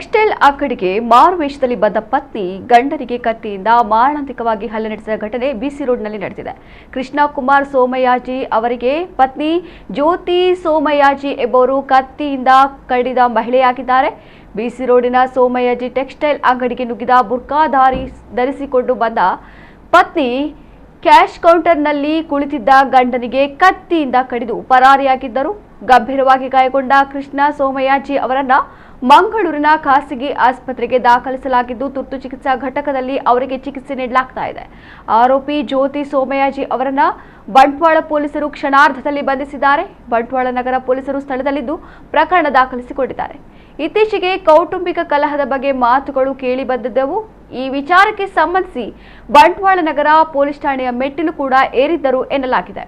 Textile ಅಂಗಡಿಗೆ ಮಾರುವೇಷದಲ್ಲಿ ಬಂದ ಪತ್ನಿ ಗಂಡನಿಗೆ ಕತ್ತಿಯಿಂದ ಮಾರಣಾಂತಿಕವಾಗಿ ಹಲ್ಲೆ ನಡೆಸಿದ ಘಟನೆ ಬಿಸಿ ರೋಡ್ನಲ್ಲಿ ನಡೆದಿದೆ. ಕೃಷ್ಣಕುಮಾರ್ ಸೋಮಯಾಜಿ ಅವರಿಗೆ ಪತ್ನಿ ಜ್ಯೋತಿ ಸೋಮಯಾಜಿ ಎಂಬುವರು ಕತ್ತಿಯಿಂದ ಕಡಿದ ಮಹಿಳೆಯಾಗಿದ್ದಾರೆ. ಬಿಸಿ ರೋಡಿನ ಸೋಮಯಾಜಿ ಟೆಕ್ಸ್ಟೈಲ್ ಅಂಗಡಿಗೆ ನುಗ್ಗಿದ ಬುರ್ಕಾ ಧರಿಸಿಕೊಂಡು ಬಂದ ಪತ್ನಿ ಕ್ಯಾಶ್ ಕೌಂಟರ್ನಲ್ಲಿ ಕುಳಿತಿದ್ದ ಗಂಡನಿಗೆ ಕತ್ತಿಯಿಂದ ಕಡಿದು ಪರಾರಿಯಾಗಿದ್ದರು. ಗಂಭೀರವಾಗಿ ಗಾಯಗೊಂಡ ಕೃಷ್ಣ ಸೋಮಯಾಜಿ ಅವರನ್ನ ಮಂಗಳೂರಿನ ಖಾಸಗಿ ಆಸ್ಪತ್ರೆಗೆ ದಾಖಲಿಸಲಾಗಿದ್ದು ತುರ್ತು ಚಿಕಿತ್ಸಾ ಘಟಕದಲ್ಲಿ ಅವರಿಗೆ ಚಿಕಿತ್ಸೆ ನೀಡಲಾಗ್ತಾ ಇದೆ. ಆರೋಪಿ ಜ್ಯೋತಿ ಸೋಮಯಾಜಿ ಅವರನ್ನ ಬಂಟ್ವಾಳ ಪೊಲೀಸರು ಕ್ಷಣಾರ್ಧದಲ್ಲಿ ಬಂಧಿಸಿದ್ದಾರೆ. ಬಂಟ್ವಾಳ ನಗರ ಪೊಲೀಸರು ಸ್ಥಳದಲ್ಲಿದ್ದು ಪ್ರಕರಣ ದಾಖಲಿಸಿಕೊಂಡಿದ್ದಾರೆ. ಇತ್ತೀಚೆಗೆ ಕೌಟುಂಬಿಕ ಕಲಹದ ಬಗ್ಗೆ ಮಾತುಗಳು ಕೇಳಿ ಬಂದಿದ್ದವು. ಈ ವಿಚಾರಕ್ಕೆ ಸಂಬಂಧಿಸಿ ಬಂಟ್ವಾಳ ನಗರ ಪೊಲೀಸ್ ಠಾಣೆಯ ಮೆಟ್ಟಿಲು ಕೂಡ ಏರಿದ್ದರು ಎನ್ನಲಾಗಿದೆ.